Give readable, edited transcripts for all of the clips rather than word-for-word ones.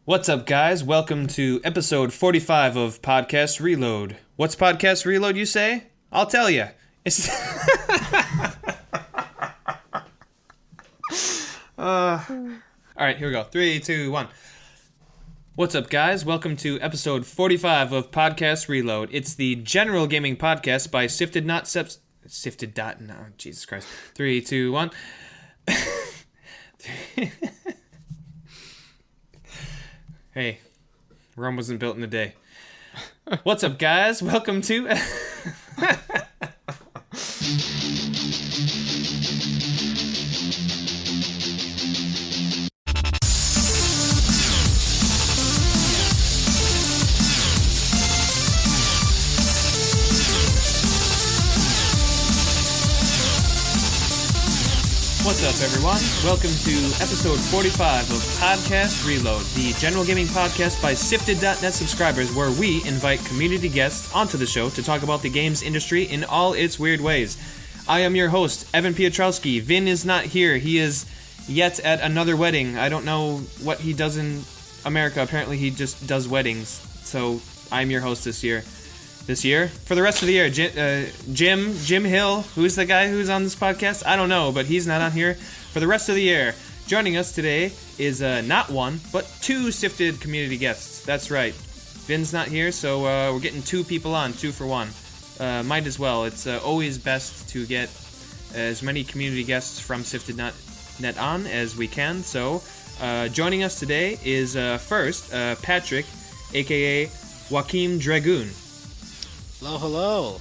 What's up, guys? Welcome to episode 45 of Podcast Reload. What's Podcast Reload, you say? I'll tell you. It's all right, here we go. 3, 2, 1. What's up, guys? Welcome to episode 45 of Podcast Reload. It's the general gaming podcast by No, Jesus Christ. 3, 2, 1. Hey, Rome wasn't built in a day. What's up, guys? Welcome to... What's up, everyone? Welcome to episode 45 of Podcast Reload, the general gaming podcast by Sifted.net subscribers, where we invite community guests onto the show to talk about the games industry in all its weird ways. I am your host, Evan Piotrowski. Vin is not here. He is yet at another wedding. I don't know what he does in America. Apparently he just does weddings. So I'm your host this year. For the rest of the year, Jim Hill, who's the guy who's on this podcast? I don't know, but he's not on here for the rest of the year. Joining us today is not one, but two Sifted community guests. That's right. Vin's not here, so we're getting two people on, 2 for 1. Might as well. It's always best to get as many community guests from Sifted.net on as we can. So joining us today is first Patrick, a.k.a. JoachimDragoon. Hello.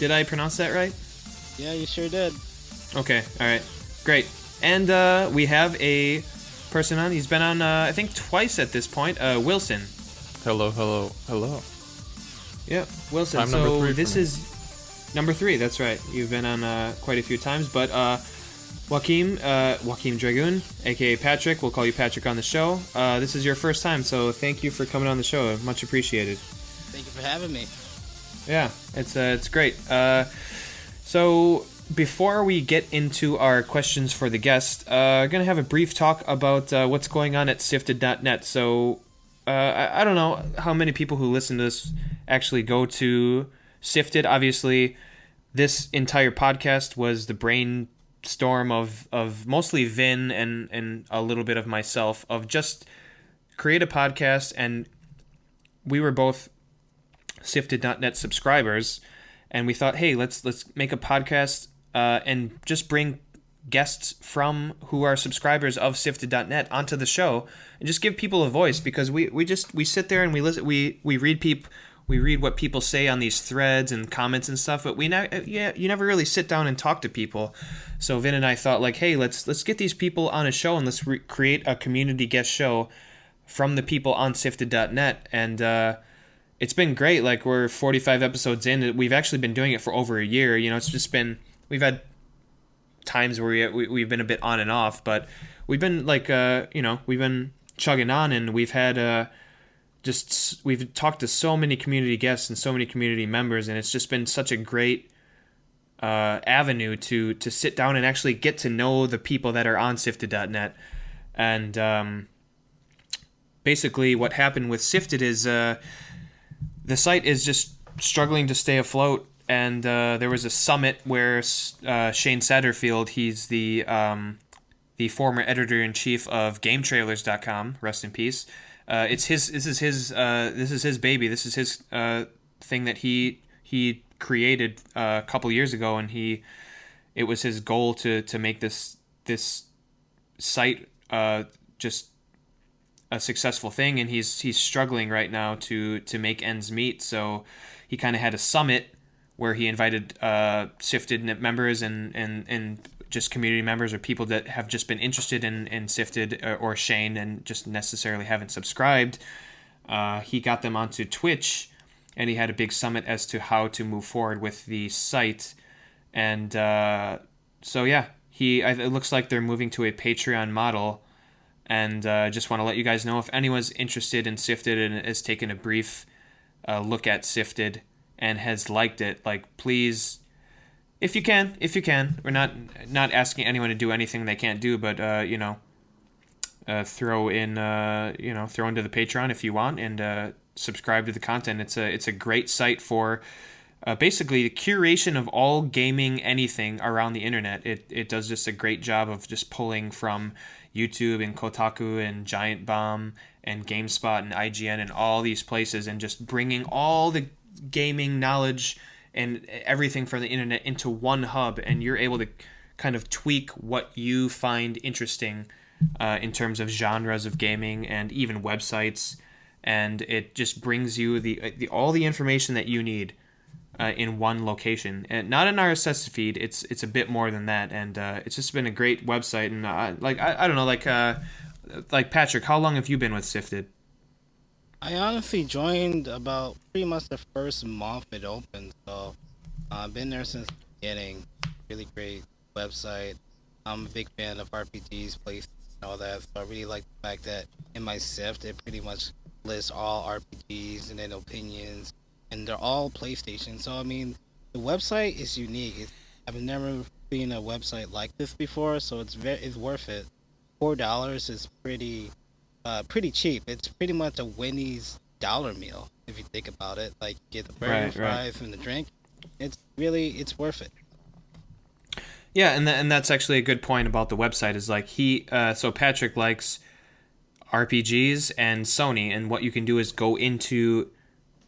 Did I pronounce that right? Yeah, you sure did. Okay, alright. Great. And we have a person on. He's been on, I think, twice at this point. Wilson. Hello. Yeah, Wilson. Time so number 3 this is number 3, that's right. You've been on quite a few times. But JoachimDragoon, a.k.a. Patrick. We'll call you Patrick on the show. This is your first time, so thank you for coming on the show. Much appreciated. Thank you for having me. Yeah, it's great. So before we get into our questions for the guest, I'm going to have a brief talk about what's going on at Sifted.net. So I don't know how many people who listen to this actually go to Sifted. Obviously, this entire podcast was the brainstorm of mostly Vin and a little bit of myself of just create a podcast, and we were both Sifted.net subscribers, and we thought, hey, let's make a podcast and just bring guests from who are subscribers of Sifted.net onto the show and just give people a voice, because we sit there and we listen, we read what people say on these threads and comments and stuff, but you never really sit down and talk to people. So Vin and I thought, like, hey, let's get these people on a show and let's create a community guest show from the people on Sifted.net. And it's been great. Like, we're 45 episodes in. We've actually been doing it for over a year. You know, it's just been, we've had times where we've been a bit on and off, but we've been like, we've been chugging on, and we've had we've talked to so many community guests and so many community members, and it's just been such a great avenue to sit down and actually get to know the people that are on Sifted.net. And basically what happened with Sifted is the site is just struggling to stay afloat, and there was a summit where Shane Satterfield, he's the former editor-in-chief of GameTrailers.com, rest in peace. This is his baby. This is his thing that he created a couple years ago, and it was his goal to make this site just a successful thing, and he's struggling right now to make ends meet. So he kind of had a summit where he invited Sifted members and just community members or people that have just been interested in Sifted or Shane and just necessarily haven't subscribed. He got them onto Twitch, and he had a big summit as to how to move forward with the site. And so yeah, it looks like they're moving to a Patreon model. And just want to let you guys know, if anyone's interested in Sifted and has taken a brief look at Sifted and has liked it, like, please, if you can, we're not asking anyone to do anything they can't do, but throw into the Patreon if you want, and subscribe to the content. It's a great site for basically the curation of all gaming anything around the internet. It does just a great job of just pulling from YouTube and Kotaku and Giant Bomb and GameSpot and IGN and all these places, and just bringing all the gaming knowledge and everything from the internet into one hub, and you're able to kind of tweak what you find interesting in terms of genres of gaming and even websites, and it just brings you the all the information that you need in one location, and not an RSS feed. It's a bit more than that, and it's just been a great website. And I don't know, like Patrick, how long have you been with Sifted? I honestly joined about pretty much the first month it opened, so I've been there since the beginning. Really great website. I'm a big fan of RPGs, plays, and all that, so I really like the fact that in my Sift it pretty much lists all RPGs and then opinions, and they're all PlayStation. So I mean, the website is unique. I've never seen a website like this before, so it's worth it. $4 is pretty cheap. It's pretty much a Wendy's dollar meal if you think about it. Like, you get the burger, fries, and the drink. It's worth it. Yeah, and that's actually a good point about the website. Is like so Patrick likes RPGs and Sony, and what you can do is go into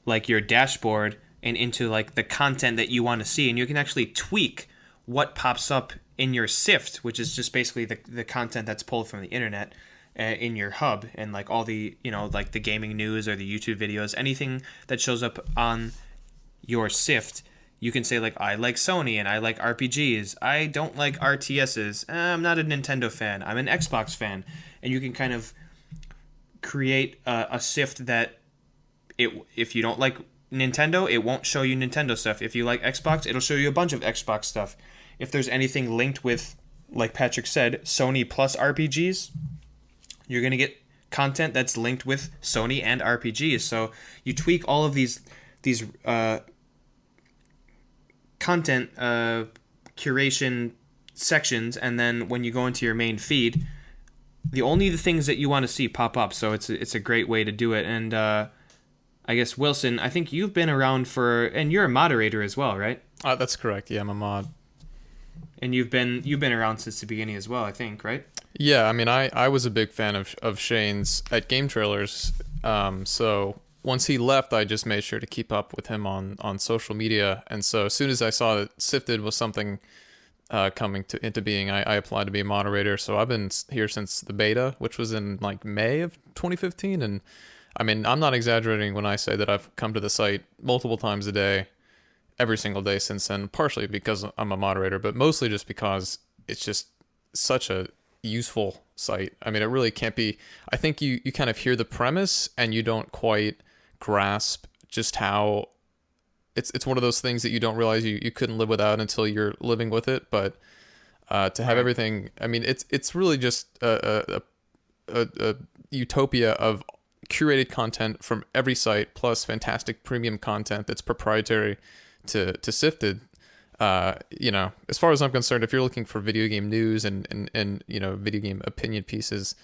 like your dashboard and into like the content that you want to see, and you can actually tweak what pops up in your Sift, which is just basically the content that's pulled from the internet in your hub, and like all the, like the gaming news or the YouTube videos, anything that shows up on your Sift. You can say, like, I like Sony and I like RPGs. I don't like RTSs. I'm not a Nintendo fan. I'm an Xbox fan. And you can kind of create a Sift that if you don't like Nintendo, it won't show you Nintendo stuff. If you like Xbox, it'll show you a bunch of Xbox stuff. If there's anything linked with, like Patrick said, Sony plus RPGs, you're going to get content that's linked with Sony and RPGs. So you tweak all of these content curation sections, and then when you go into your main feed, the things that you want to see pop up. So it's a great way to do it. And I guess, Wilson, I think you've been around and you're a moderator as well, right? That's correct. Yeah, I'm a mod. And you've been around since the beginning as well, I think, right? Yeah, I mean, I was a big fan of Shane's at Game Trailers. So once he left, I just made sure to keep up with him on social media. And so as soon as I saw that Sifted was something coming into being, I applied to be a moderator. So I've been here since the beta, which was in like May of 2015. And I mean, I'm not exaggerating when I say that I've come to the site multiple times a day, every single day since then, partially because I'm a moderator, but mostly just because it's just such a useful site. I mean, it really can't be. I think you kind of hear the premise and you don't quite grasp just how it's one of those things that you don't realize you couldn't live without until you're living with it. But to have everything, I mean, it's really just a utopia of curated content from every site, plus fantastic premium content that's proprietary to Sifted. As far as I'm concerned, if you're looking for video game news and video game opinion pieces,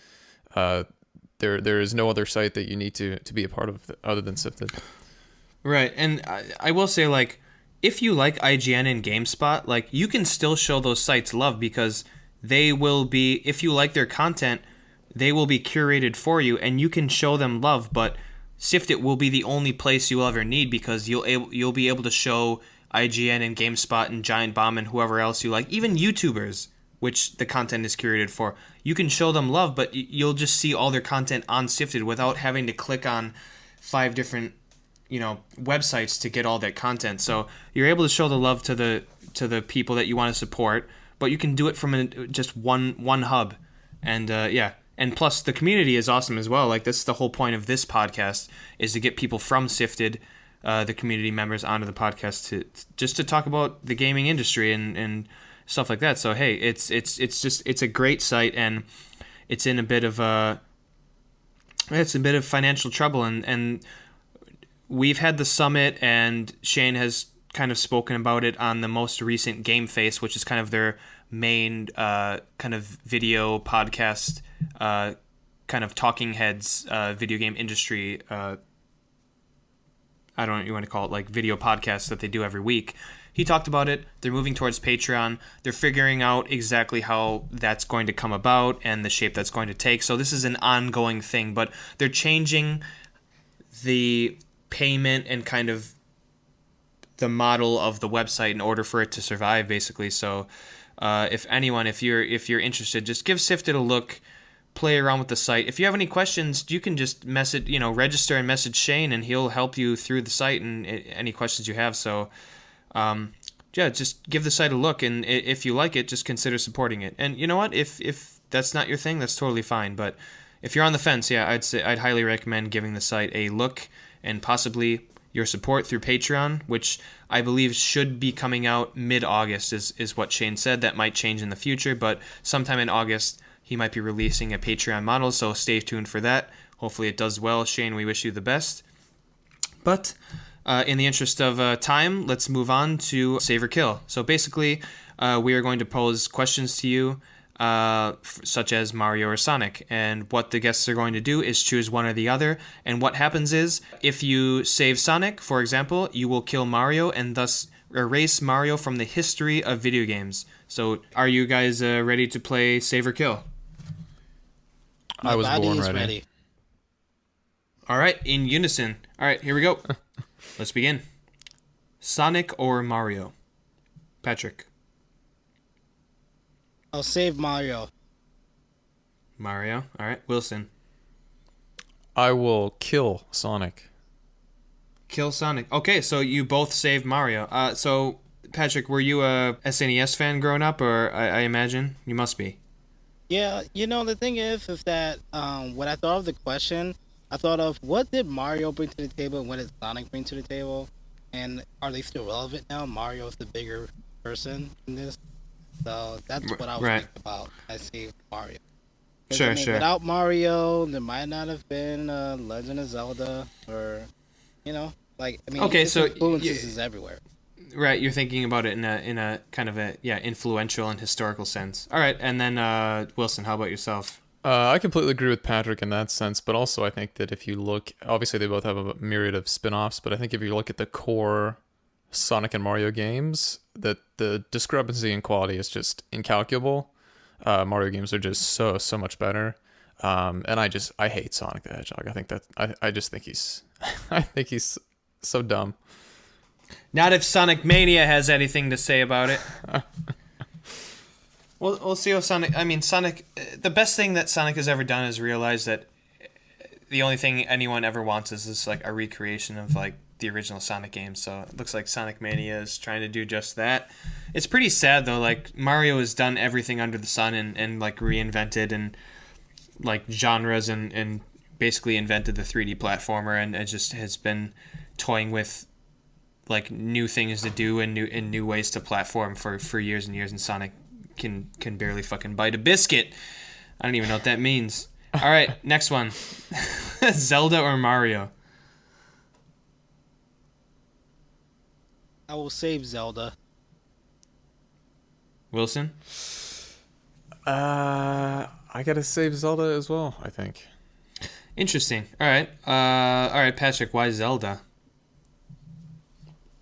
there is no other site that you need to be a part of other than Sifted. Right, and I will say, like, if you like IGN and GameSpot, like, you can still show those sites love, because they will be, if you like their content, they will be curated for you, and you can show them love. But Sifted will be the only place you'll ever need, because you'll be able to show IGN and GameSpot and Giant Bomb and whoever else you like, even YouTubers, which the content is curated for. You can show them love, but you'll just see all their content on Sifted without having to click on 5 different websites to get all that content. So you're able to show the love to the people that you want to support, but you can do it from just one hub. And and plus the community is awesome as well. Like, that's the whole point of this podcast, is to get people from Sifted, the community members, onto the podcast to talk about the gaming industry and stuff like that. So hey, it's a great site, and it's in a bit of financial trouble, and we've had the summit, and Shane has kind of spoken about it on the most recent Game Face, which is kind of their main kind of video podcast kind of talking heads video game industry. I don't know what you want to call it, like video podcasts that they do every week. He talked about it. They're moving towards Patreon. They're figuring out exactly how that's going to come about and the shape that's going to take. So this is an ongoing thing, but they're changing the payment and kind of the model of the website in order for it to survive, basically. So if you're interested, just give Sifted a look. Play around with the site. If you have any questions, you can just register and message Shane, and he'll help you through the site and any questions you have. So, just give the site a look, and if you like it, just consider supporting it. And you know what? If that's not your thing, that's totally fine. But if you're on the fence, I'd highly recommend giving the site a look and possibly your support through Patreon, which I believe should be coming out mid-August, is what Shane said. That might change in the future, but sometime in August, he might be releasing a Patreon model, so stay tuned for that. Hopefully it does well. Shane, we wish you the best. But in the interest of time, let's move on to Save or Kill. So basically, we are going to pose questions to you, such as Mario or Sonic. And what the guests are going to do is choose one or the other. And what happens is, if you save Sonic, for example, you will kill Mario and thus erase Mario from the history of video games. So are you guys ready to play Save or Kill? I was born ready. All right, in unison. All right, here we go. Let's begin. Sonic or Mario? Patrick. I'll save Mario. Mario. All right, Wilson. I will kill Sonic. Kill Sonic. Okay, so you both saved Mario. So, Patrick, were you a SNES fan growing up, or I imagine? You must be. Yeah, the thing is that when I thought of the question, I thought of what did Mario bring to the table and what did Sonic bring to the table? And are they still relevant now? Mario's the bigger person in this. So that's what I was thinking about. I see Mario. Sure. Without Mario, there might not have been Legend of Zelda or, okay, so influences is everywhere. Right, you're thinking about it in a kind of a influential and historical sense. All right, and then Wilson, how about yourself? I completely agree with Patrick in that sense, but also I think that if you look, obviously they both have a myriad of spin-offs, but I think if you look at the core Sonic and Mario games, that the discrepancy in quality is just incalculable. Mario games are just so much better. And I hate Sonic the Hedgehog. I just think he's I think he's so dumb. Not if Sonic Mania has anything to say about it. We'll see how Sonic. The best thing that Sonic has ever done is realize that the only thing anyone ever wants is like a recreation of like the original Sonic games. So it looks like Sonic Mania is trying to do just that. It's pretty sad though. Like Mario has done everything under the sun and like reinvented and like genres and basically invented the 3D platformer and it just has been toying with like new things to do and new ways to platform for years and years, and Sonic can barely fucking bite a biscuit. I don't even know what that means. All right, next one. Zelda or Mario? I will save Zelda. Wilson? I gotta save Zelda as well, I think. Interesting. All right, Patrick, why Zelda?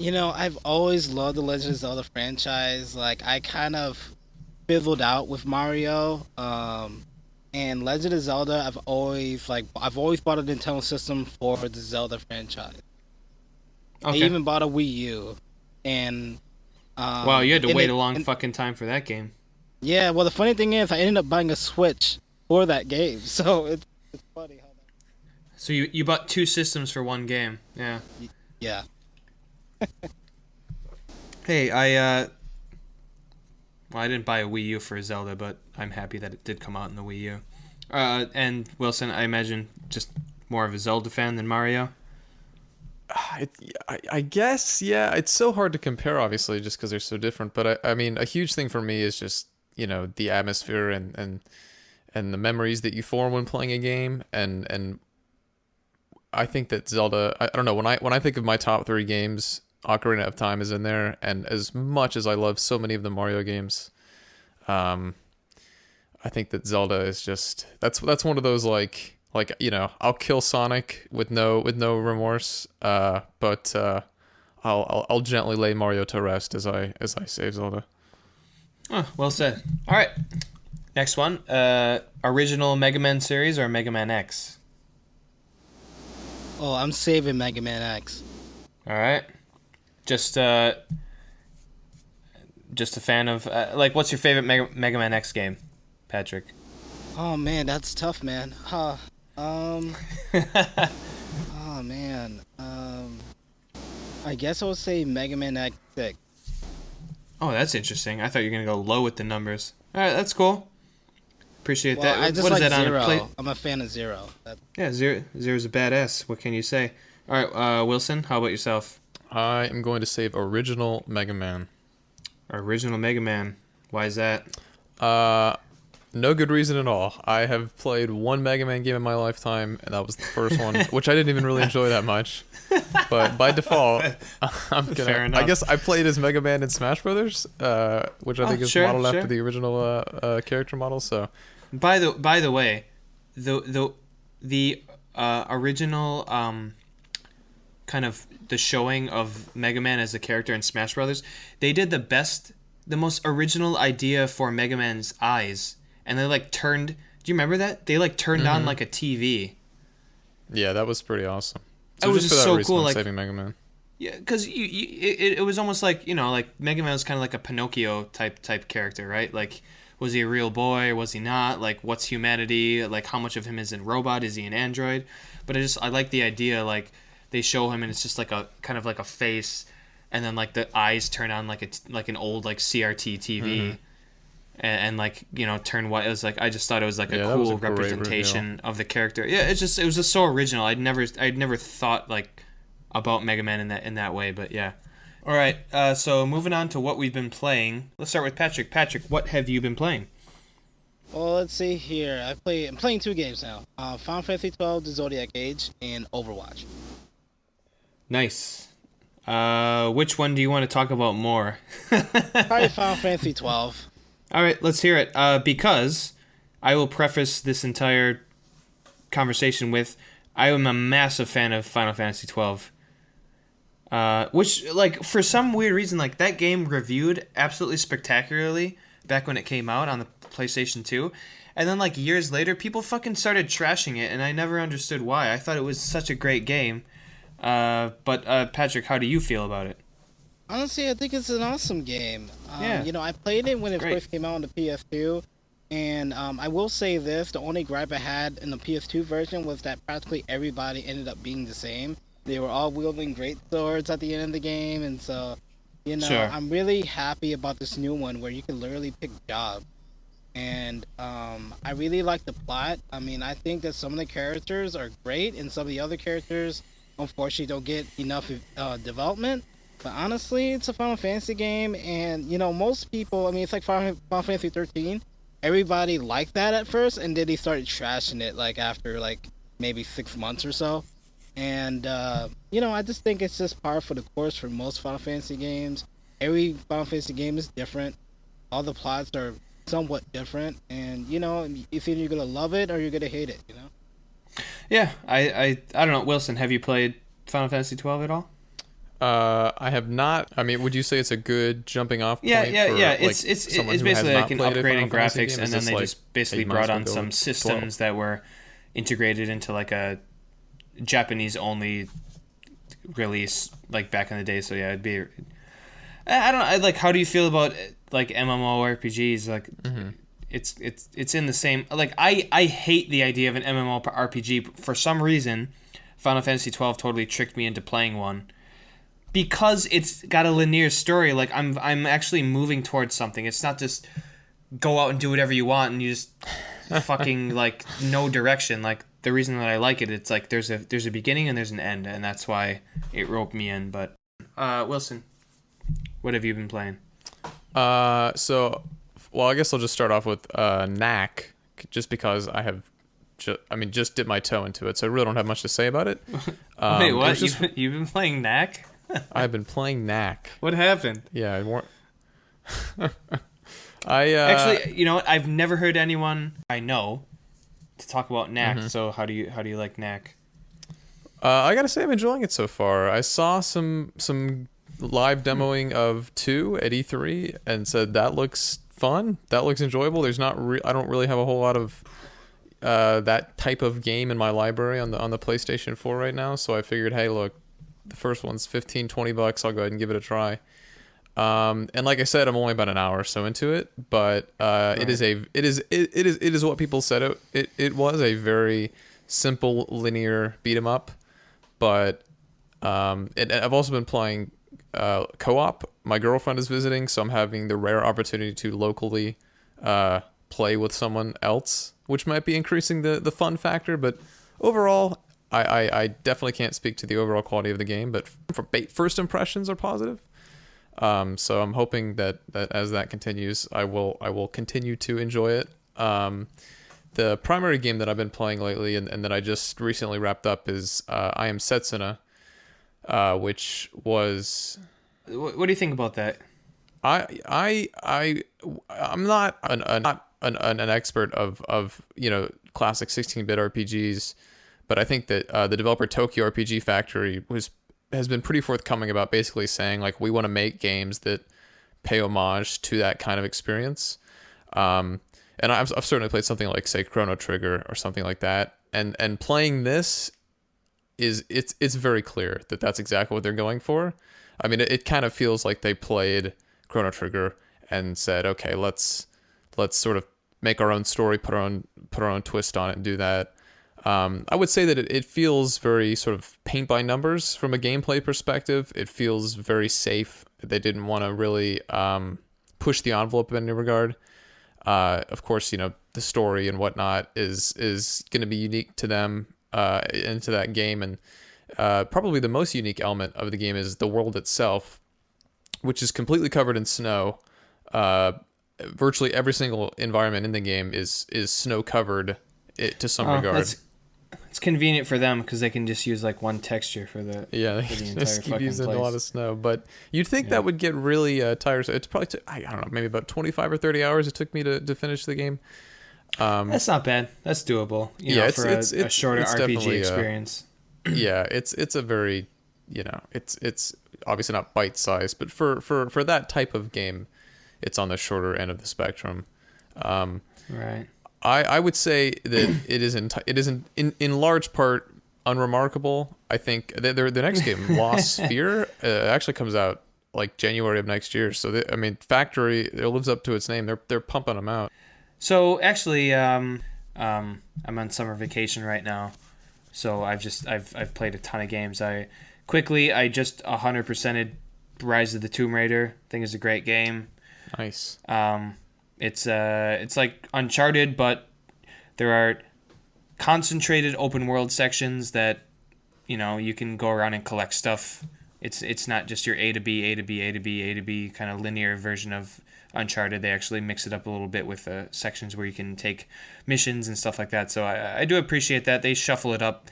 I've always loved the Legend of Zelda franchise. Like, I kind of fizzled out with Mario. And Legend of Zelda, I've always bought a Nintendo system for the Zelda franchise. Okay. I even bought a Wii U. And wow, you had to wait a long fucking time for that game. Yeah, well, the funny thing is, I ended up buying a Switch for that game. So it's funny how that. So you bought two systems for one game. Yeah. Yeah. Hey, I didn't buy a Wii U for Zelda, but I'm happy that it did come out in the Wii U. And Wilson, I imagine just more of a Zelda fan than Mario? I guess, yeah. It's so hard to compare, obviously, just because they're so different. But I mean, a huge thing for me is just, the atmosphere and the memories that you form when playing a game. And I think that Zelda, I don't know, when I think of my top 3 games, Ocarina of Time is in there, and as much as I love so many of the Mario games, I I think that Zelda is just that's one of those like I'll kill Sonic with no remorse. But I'll gently lay Mario to rest as I save Zelda. Oh, well said. All right, next one. Original Mega Man series or Mega Man X? Oh, I'm saving Mega Man X. All right, just a fan of like, what's your favorite Mega Man X game, Patrick? Oh man, that's tough, man. Oh man. I guess I would say Mega Man X6. Oh, that's interesting. I thought you were gonna go low with the numbers. All right, that's cool. Appreciate Well, that. I just what is like that on Zero. a plate? I'm a fan of Zero. Yeah, Zero's a badass. What can you say? All right, Wilson, how about yourself? I am going to save original Mega Man. Original Mega Man. Why is that? No good reason at all. I have played one Mega Man game in my lifetime, and that was the first one, which I didn't even really enjoy that much. But by default, Fair enough. I guess I played as Mega Man in Smash Brothers, which I think is modeled after the original character model. So, by the way, the original kind of the showing of Mega Man as a character in Smash Brothers, they did the most original idea for Mega Man's eyes. And they like turned. Do you remember that? They like turned on like a TV. Yeah, that was pretty awesome. So it was just for that so reason, cool. I'm like saving Mega Man. Yeah, because it was almost like, like Mega Man was kind of like a Pinocchio type character, right? Like, was he a real boy or was he not? Like, what's humanity? Like, how much of him is in robot? Is he an android? But I like the idea, like they show him and it's just like a kind of like a face, and then like the eyes turn on like an old like CRT TV. And like, turn white. It was like, I just thought it was like a cool representation of the character. Yeah, it was just so original. I'd never thought like about Mega Man in that way, but yeah. All right, so moving on to what we've been playing. Let's start with Patrick. Patrick, what have you been playing? Well, let's see here. I'm playing 2 games now. Final Fantasy 12, The Zodiac Age, and Overwatch. Nice. Which one do you want to talk about more? Probably Final Fantasy 12. All right, let's hear it. Because I will preface this entire conversation with, I am a massive fan of Final Fantasy 12. Which, like, for some weird reason, like, that game reviewed absolutely spectacularly back when it came out on the PlayStation 2. And then, like, years later, people fucking started trashing it, and I never understood why. I thought it was such a great game. But Patrick, how do you feel about it? Honestly, I think it's an awesome game. Yeah. I played it when it Great. first came out on the PS2, and I will say this, the only gripe I had in the PS2 version was that practically everybody ended up being the same. They were all wielding great swords at the end of the game, and so, Sure. I'm really happy about this new one where you can literally pick jobs. And I really like the plot. I mean, I think that some of the characters are great, and some of the other characters, unfortunately, don't get enough development. But honestly, it's a Final Fantasy game, and most people, I mean, it's like Final Fantasy 13. Everybody liked that at first, and then they started trashing it like after like maybe 6 months or so. And I just think it's just par for the course for most Final Fantasy games. Every Final Fantasy game is different. All the plots are somewhat different, and it's either you're gonna love it or you're gonna hate it. Yeah, I don't know. Wilson, have you played Final Fantasy 12 at all? I have not. I mean, would you say it's a good jumping off point? Yeah. For, It's basically like an upgrade in graphics, and then they just basically brought on some systems that were integrated into like a Japanese only release like back in the day. So yeah, it'd be. I don't know. Like, how do you feel about like MMORPGs? Like, it's in the same. Like, I hate the idea of an MMORPG. For some reason, Final Fantasy 12 totally tricked me into playing one. Because it's got a linear story, like I'm actually moving towards something. It's not just go out and do whatever you want and you just fucking like no direction. Like the reason that I like it, it's like there's a beginning and there's an end, and that's why it roped me in. But Wilson, what have you been playing? I guess I'll just start off with Knack, just because I have just dipped my toe into it, so I really don't have much to say about it. Wait, what? You've been playing Knack? I've been playing Knack. What happened? Yeah, Actually, you know what? I've never heard anyone I know to talk about Knack. So how do you like Knack? I gotta say I'm enjoying it so far. I saw some live demoing of 2 at E3 and said that looks fun. That looks enjoyable. There's not I don't really have a whole lot of that type of game in my library on the PlayStation 4 right now, so I figured, hey, look, the first one's $15-20. I'll go ahead and give it a try. And like I said, I'm only about an hour or so into it, but right. it is what people said it was a very simple linear beat 'em up, but I've also been playing co-op. My girlfriend is visiting, so I'm having the rare opportunity to locally play with someone else, which might be increasing the fun factor. But overall, I definitely can't speak to the overall quality of the game, but first impressions are positive. So I'm hoping that as that continues, I will continue to enjoy it. The primary game that I've been playing lately and that I just recently wrapped up is I Am Setsuna, which was. What do you think about that? I'm not an expert of classic 16-bit RPGs, but I think that the developer Tokyo RPG Factory has been pretty forthcoming about basically saying, like, we want to make games that pay homage to that kind of experience. And I've certainly played something like, say, Chrono Trigger or something like that. And playing this it's very clear that that's exactly what they're going for. I mean, it kind of feels like they played Chrono Trigger and said, okay, let's sort of make our own story, put our own twist on it, and do that. I would say that it feels very sort of paint by numbers from a gameplay perspective. It feels very safe. They didn't want to really push the envelope in any regard. Of course, the story and whatnot is going to be unique to them into that game, and probably the most unique element of the game is the world itself, which is completely covered in snow. Virtually every single environment in the game is snow covered to some regard. It's convenient for them because they can just use like one texture for the they just keep using a lot of snow. But you'd think that would get really tiresome. It's probably I don't know, maybe about 25 or 30 hours it took me to finish the game. That's not bad. That's doable. For a shorter RPG experience. Yeah, it's a very it's obviously not bite sized, but for that type of game, it's on the shorter end of the spectrum. Right. I would say that it isn't in large part unremarkable. I think the next game, Lost Sphere, actually comes out like January of next year. So Factory, it lives up to its name. They're pumping them out. So actually, I'm on summer vacation right now. So I've played a ton of games. I just 100%ed Rise of the Tomb Raider. I think it's a great game. Nice. It's like Uncharted, but there are concentrated open world sections that you can go around and collect stuff. It's not just your A to B, A to B, A to B, A to B kind of linear version of Uncharted. They actually mix it up a little bit with sections where you can take missions and stuff like that. So I do appreciate that. They shuffle it up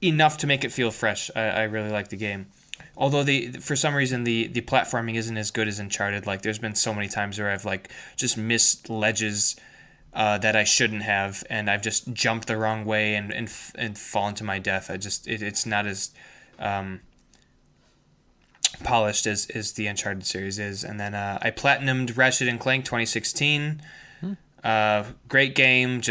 enough to make it feel fresh. I really like the game. Although for some reason the platforming isn't as good as Uncharted. Like there's been so many times where I've like just missed ledges that I shouldn't have, and I've just jumped the wrong way and fallen to my death. It's not as polished as the Uncharted series is. And then I platinumed Ratchet and Clank 2016. Great game.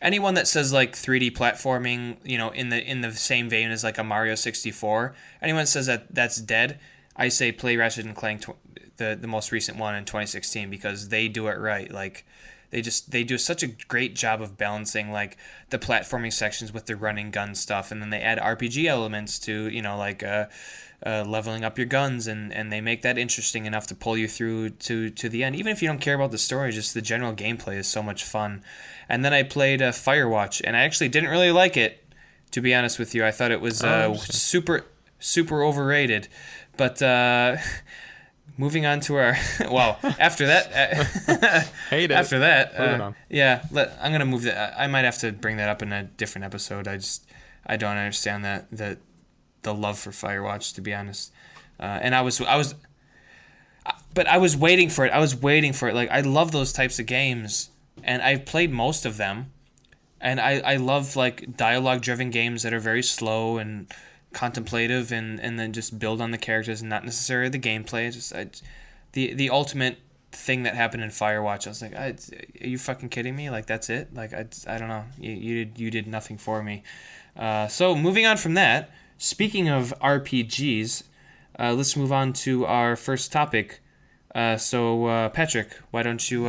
Anyone that says like 3D platforming, in the same vein as like a Mario 64, anyone that says that's dead, I say play Ratchet and Clank, the most recent one in 2016, because they do it right. Like they do such a great job of balancing like the platforming sections with the running gun stuff, and then they add RPG elements to leveling up your guns, and they make that interesting enough to pull you through to the end. Even if you don't care about the story, just the general gameplay is so much fun. And then I played Firewatch, and I actually didn't really like it, to be honest with you. I thought it was super overrated. But moving on to our after that, hate it. After that, I'm gonna move that. I might have to bring that up in a different episode. I don't understand that the love for Firewatch, to be honest. And I was But I was waiting for it. I was waiting for it. Like, I love those types of games, and I've played most of them. And I love like dialogue driven games that are very slow and contemplative, and then just build on the characters and not necessarily the gameplay. It's just the ultimate thing that happened in Firewatch. I was like, are you fucking kidding me? Like, that's it? Like, I don't know. You did nothing for me. So moving on from that, speaking of RPGs, let's move on to our first topic. Patrick, why don't you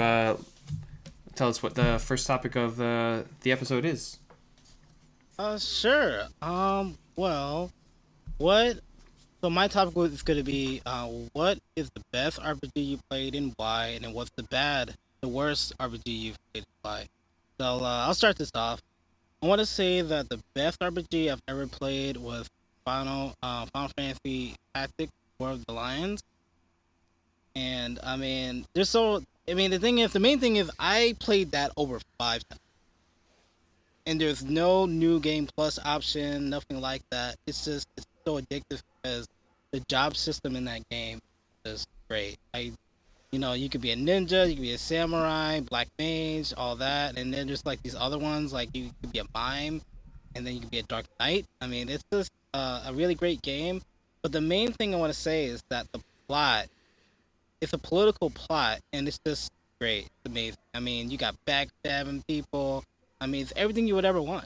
tell us what the first topic of the episode is? Sure. Well, what? So my topic is going to be, what is the best RPG you played and why, and then what's the worst RPG you've played and why. So I'll start this off. I want to say that the best RPG I've ever played was Final Fantasy Tactics: War of the Lions, and I mean, the main thing is I played that over 5 times. And there's no new game plus option, nothing like that. It's so addictive because the job system in that game is great. You could be a ninja, you could be a samurai, black mage, all that, and then there's like these other ones, like you could be a mime, and then you could be a dark knight. I mean, it's just a really great game. But the main thing I want to say is that the plot, it's a political plot, and it's just great. It's amazing. I mean, you got backstabbing people. I mean, it's everything you would ever want.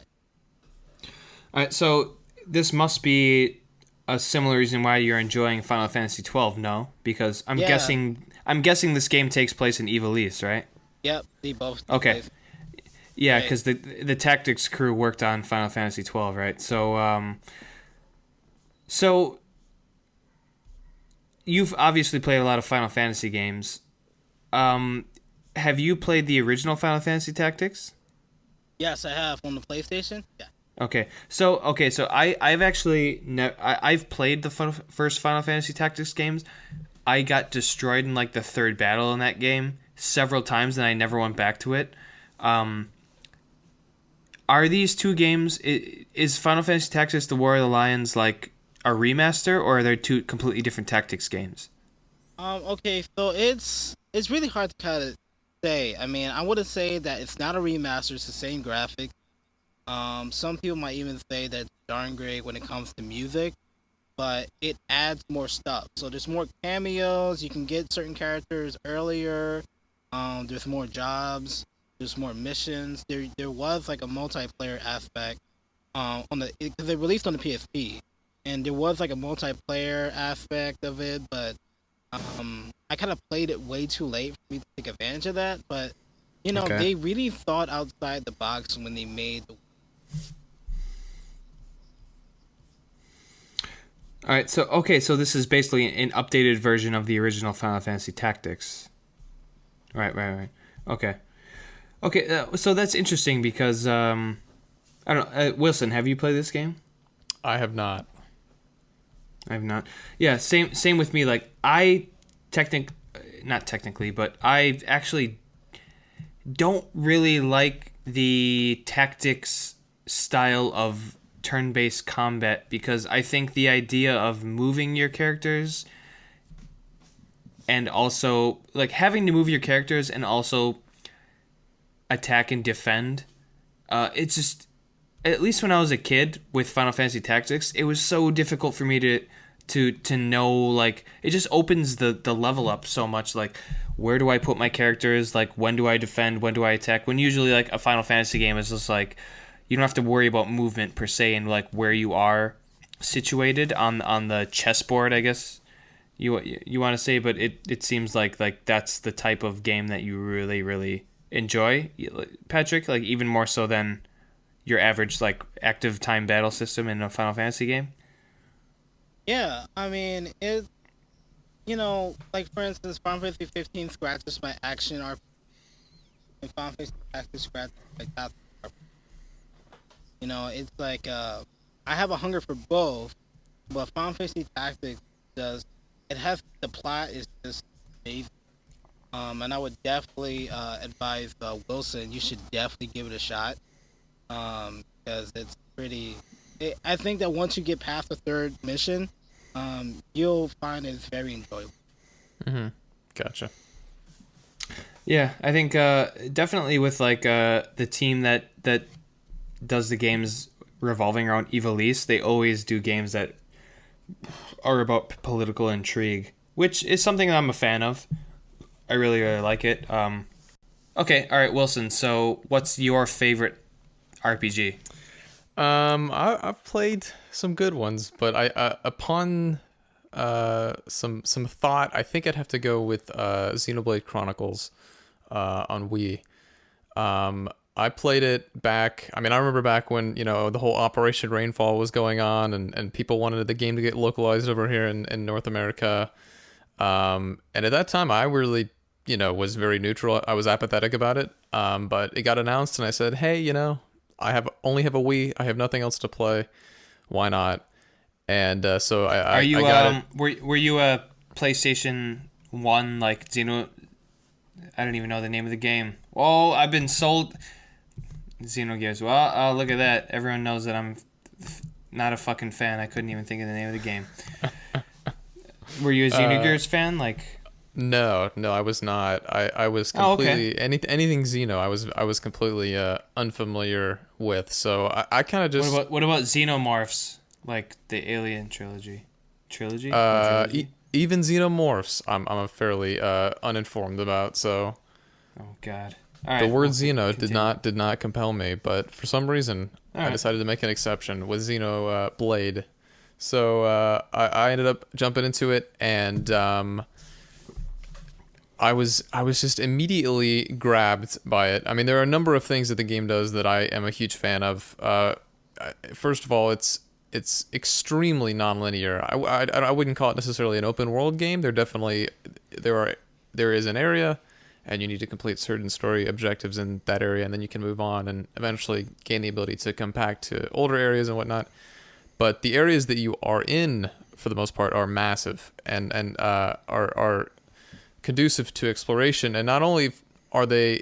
All right, so this must be a similar reason why you're enjoying Final Fantasy 12, no? Because I'm guessing this game takes place in Ivalice, right? Yep, they both. Okay. Yeah, Right. because the tactics crew worked on Final Fantasy 12, right? So you've obviously played a lot of Final Fantasy games. Have you played the original Final Fantasy Tactics? Yes, I have on the PlayStation. Yeah. So I've actually I've played the first Final Fantasy Tactics games. I got destroyed in like the third battle in that game several times, and I never went back to it. Are these two games? Is Final Fantasy Tactics: The War of the Lions like a remaster, or are they two completely different tactics games? Okay, so it's really hard to kind of say. I mean, I wouldn't say that it's not a remaster. It's the same graphic. Some people might even say that it's darn great when it comes to music, but it adds more stuff. So there's more cameos. You can get certain characters earlier. There's more jobs. There's more missions. There was like a multiplayer aspect. Because they released on the PSP, and there was like a multiplayer aspect of it, but I kind of played it way too late for me to take advantage of that. But Okay. they really thought outside the box when they made the. All right, so this is basically an updated version of the original Final Fantasy Tactics. Right. Okay. So that's interesting because I don't know. Wilson, have you played this game? I have not. I have not. Yeah, same with me. Like not technically, but I actually don't really like the tactics style of turn-based combat because I think the idea of moving your characters and also like having to move your characters and also attack and defend, it's just, at least when I was a kid with Final Fantasy Tactics, it was so difficult for me to know, like, it just opens the level up so much. Like, where do I put my characters? Like, when do I defend? When do I attack? When usually, like, a Final Fantasy game is just like, you don't have to worry about movement per se and like where you are situated on the chessboard, I guess you want to say. But it seems like that's the type of game that you really really enjoy, Patrick. Like even more so than your average like active time battle system in a Final Fantasy game. Yeah, I mean it. Like for instance, Final Fantasy 15 scratches my action RPG, and Final Fantasy Tactics scratches my top RPG. It's like I have a hunger for both, but Final Fantasy Tactics does. It has the plot is just amazing. And I would definitely advise Wilson. You should definitely give it a shot. Because it's pretty. I think that once you get past the third mission, you'll find it's very enjoyable. Mm-hmm. Gotcha. Yeah, I think definitely with like the team that does the games revolving around Ivalice, they always do games that are about political intrigue, which is something that I'm a fan of. I really, really like it. Okay, all right, Wilson. So, what's your favorite RPG? I've played some good ones, but upon some thought, I think I'd have to go with Xenoblade Chronicles on Wii. I played it back. I mean, I remember back when, the whole Operation Rainfall was going on, and people wanted the game to get localized over here in North America. And at that time, I really, was very neutral. I was apathetic about it. But it got announced, and I said, hey, I only have a Wii. I have nothing else to play. Why not? And so I got it. Were you a PlayStation 1 like Xeno? I don't even know the name of the game. Oh, I've been sold. Xenogears. Well, look at that. Everyone knows that I'm not a fucking fan. I couldn't even think of the name of the game. Were you a Xenogears fan? Like, no, I was not. I was completely anything Xeno. I was completely unfamiliar with. So I kind of just. What about Xenomorphs? Like the Alien trilogy. Trilogy? Even Xenomorphs, I'm fairly uninformed about. So. Oh God. The word Xeno did not compel me, but for some reason I decided to make an exception with Xeno Blade. So I ended up jumping into it, and I was just immediately grabbed by it. I mean, there are a number of things that the game does that I am a huge fan of. First of all, it's extremely nonlinear. I wouldn't call it necessarily an open world game. There is an area, and you need to complete certain story objectives in that area, and then you can move on and eventually gain the ability to come back to older areas and whatnot. But the areas that you are in, for the most part, are massive and are conducive to exploration. And not only are they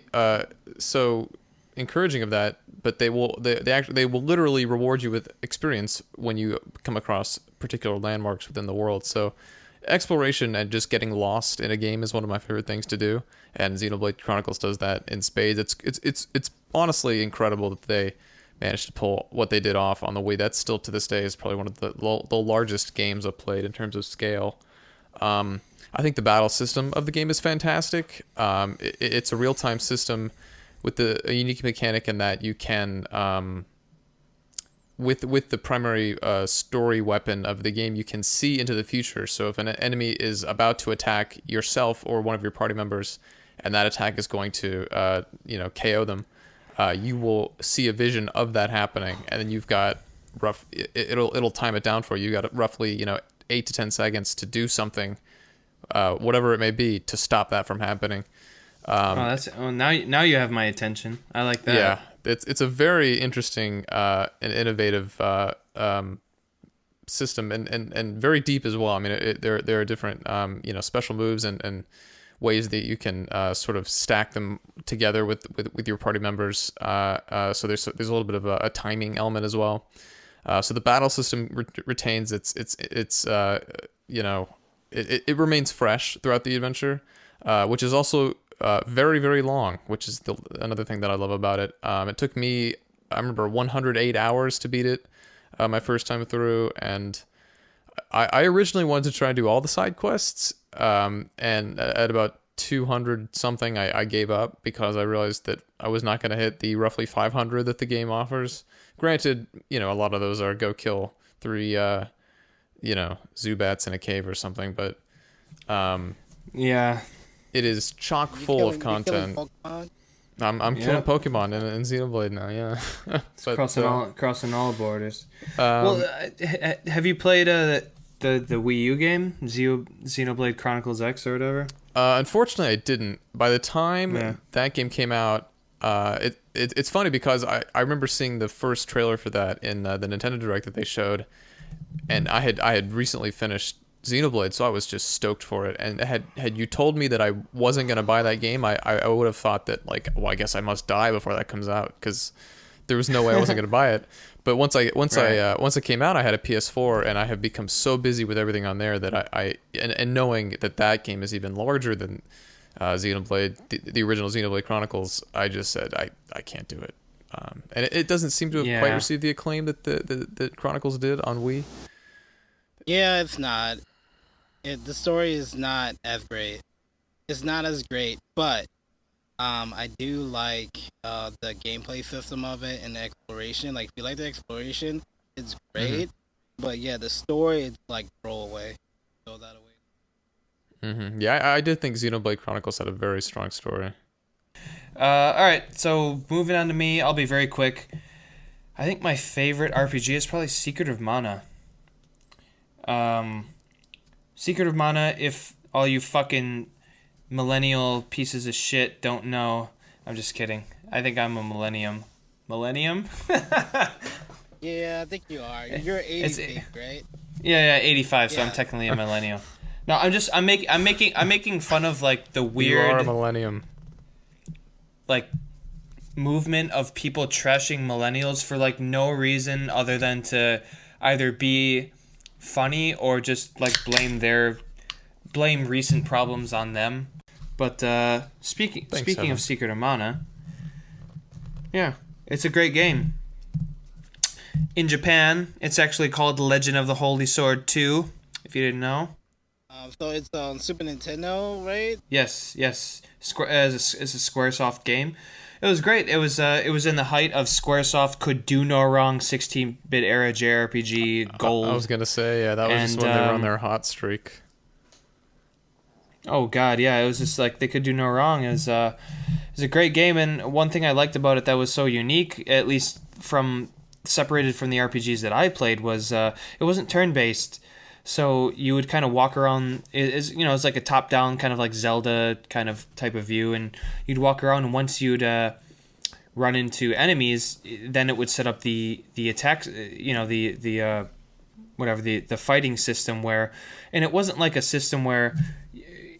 so encouraging of that, but they will literally reward you with experience when you come across particular landmarks within the world. So exploration and just getting lost in a game is one of my favorite things to do, and Xenoblade Chronicles does that in spades. It's honestly incredible that they managed to pull what they did off on the Wii. That still to this day is probably one of the largest games I've played in terms of scale. I think the battle system of the game is fantastic. It's a real-time system with a unique mechanic in that you can with the primary story weapon of the game, you can see into the future. So if an enemy is about to attack yourself or one of your party members, and that attack is going to KO them, you will see a vision of that happening, and then you've got it'll time it down for you. You got roughly 8 to 10 seconds to do something, whatever it may be, to stop that from happening. Now you have my attention. I like that. Yeah, it's a very interesting and innovative system, and very deep as well. I mean, there are different special moves and ways that you can sort of stack them together with your party members. So there's a little bit of a timing element as well. So the battle system retains it remains fresh throughout the adventure, which is also very, very long, which is another thing that I love about it. It took me, I remember, 108 hours to beat it my first time through, and I originally wanted to try and do all the side quests, and at about 200 something, I gave up because I realized that I was not going to hit the roughly 500 that the game offers. Granted, a lot of those are go kill 3, Zubats in a cave or something, but yeah. It is chock full of content. I'm killing Pokemon in Xenoblade now, yeah. Crossing all borders. Have you played the Wii U game, Xenoblade Chronicles X or whatever? Unfortunately, I didn't. By the time that game came out, it's funny because I remember seeing the first trailer for that in the Nintendo Direct that they showed, and I had recently finished Xenoblade, so I was just stoked for it. And had you told me that I wasn't going to buy that game, I would have thought that, I guess I must die before that comes out, because there was no way I wasn't going to buy it. But once I came out, I had a PS4, and I have become so busy with everything on there that and knowing that game is even larger than Xenoblade, the original Xenoblade Chronicles, I just said I can't do it. And it doesn't seem to have quite received the acclaim that the Chronicles did on Wii. Yeah, it's not. The story is not as great. It's not as great, but I do like the gameplay system of it and the exploration. Like, if you like the exploration, it's great. But yeah, the story, it's like throwaway. Throw that away. Yeah, I did think Xenoblade Chronicles had a very strong story. All right, so moving on to me, I'll be very quick. I think my favorite RPG is probably Secret of Mana. Secret of Mana, if all you fucking millennial pieces of shit don't know, I'm just kidding. I think I'm a millennium. Millennium? Yeah, I think you are. You're 80, right? Yeah, 85. So I'm technically a millennial. No, I'm making fun of like the weird. You are a millennium. Like movement of people trashing millennials for like no reason other than to either be funny or just like blame recent problems on them. But speaking of Secret of Mana, yeah, it's a great game. In Japan, it's actually called Legend of the Holy Sword 2, if you didn't know. So it's on Super Nintendo, right? Yes. It's a SquareSoft game. It was great. It was in the height of SquareSoft could do no wrong 16-bit era JRPG gold. I was gonna say, yeah, that was just when they were on their hot streak. Oh god, yeah, it was just like they could do no wrong. It was a great game, and one thing I liked about it that was so unique, at least separated from the RPGs that I played, was it wasn't turn-based. So you would kind of walk around. It's like a top-down kind of like Zelda kind of type of view, and you'd walk around. And once you'd run into enemies, then it would set up the attacks. The fighting system and it wasn't like a system where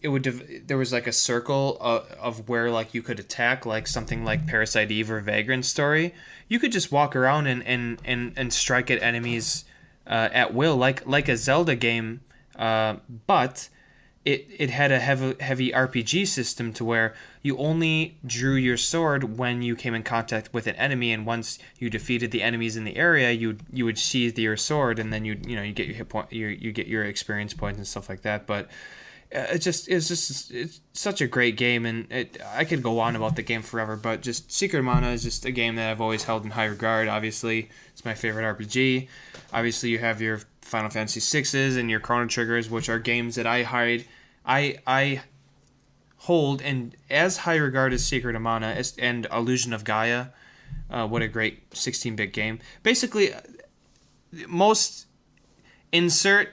there was like a circle of where like you could attack, like something like Parasite Eve or Vagrant Story. You could just walk around and strike at enemies at will, like a Zelda game, but it had a heavy RPG system to where you only drew your sword when you came in contact with an enemy, and once you defeated the enemies in the area, you would sheathe your sword, and then you get your hit point, you get your experience points and stuff like that. But it's such a great game, and I could go on about the game forever, but just Secret of Mana is just a game that I've always held in high regard. Obviously, it's my favorite RPG. Obviously, you have your Final Fantasy 6s and your Chrono Triggers, which are games that I hold in as high regard as Secret of Mana and Illusion of Gaia. What a great 16-bit game. Basically, most insert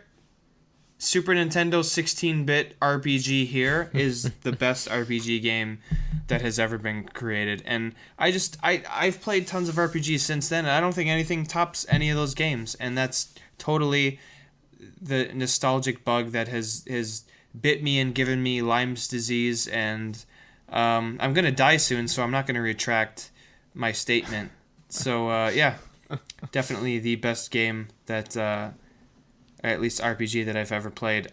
Super Nintendo 16-bit RPG here is the best RPG game that has ever been created. And I've played tons of RPGs since then, and I don't think anything tops any of those games. And that's totally the nostalgic bug that has bit me and given me Lyme's disease. And I'm going to die soon, so I'm not going to retract my statement. So, yeah, definitely the best game that... at least RPG that I've ever played.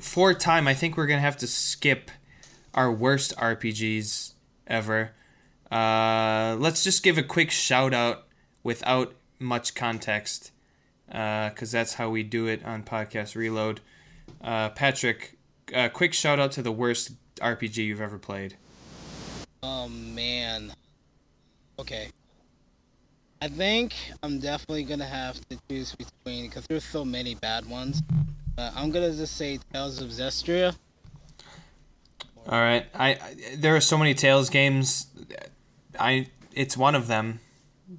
For time, I think we're going to have to skip our worst RPGs ever. Let's just give a quick shout out without much context, because that's how we do it on Podcast Reload. Patrick, quick shout out to the worst RPG you've ever played. Oh, man. Okay. I think I'm definitely going to have to choose between, because there's so many bad ones. But I'm going to just say Tales of Zestria. All right. There are so many Tales games. It's one of them.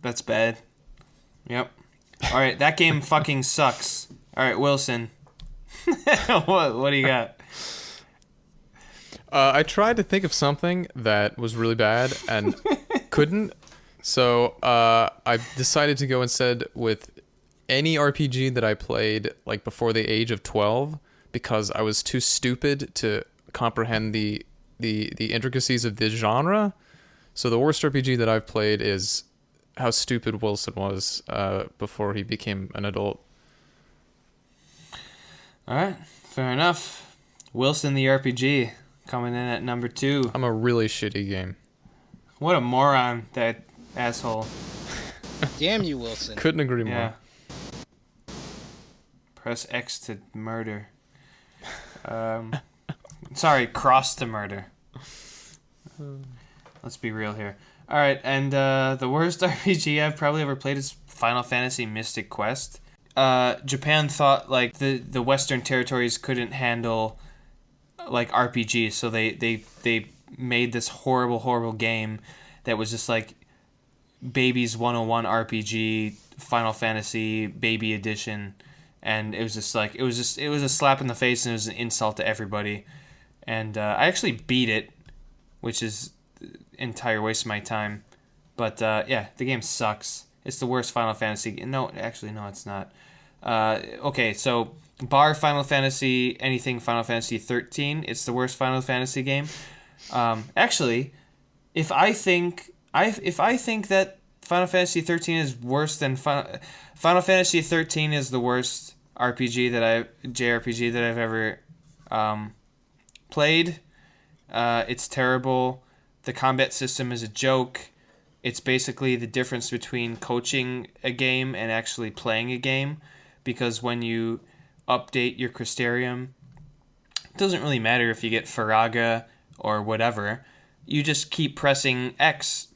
That's bad. Yep. All right. That game fucking sucks. All right, Wilson. What do you got? I tried to think of something that was really bad and couldn't. So I decided to go instead with any RPG that I played like before the age of 12, because I was too stupid to comprehend the intricacies of this genre. So the worst RPG that I've played is how stupid Wilson was before he became an adult. All right, fair enough. Wilson the RPG coming in at number 2. I'm a really shitty game. What a moron, that asshole. Damn you, Wilson. Couldn't agree more. Yeah. Press X to murder. Sorry, cross to murder. Let's be real here. All right, and the worst RPG I've probably ever played is Final Fantasy Mystic Quest. Japan thought like the Western territories couldn't handle like RPGs, so they made this horrible game that was just like Baby's 101 RPG, Final Fantasy Baby Edition, and it was just like it was a slap in the face, and it was an insult to everybody. And I actually beat it, which is an entire waste of my time. But yeah, the game sucks. It's the worst Final Fantasy. No, actually, no, it's not. Okay, so bar Final Fantasy, anything Final Fantasy 13, it's the worst Final Fantasy game. Actually, if I think that Final Fantasy 13 is worse than Final Fantasy 13 is the worst JRPG that I've ever played. It's terrible. The combat system is a joke. It's basically the difference between coaching a game and actually playing a game, because when you update your Crystarium, it doesn't really matter if you get Faraga or whatever. You just keep pressing X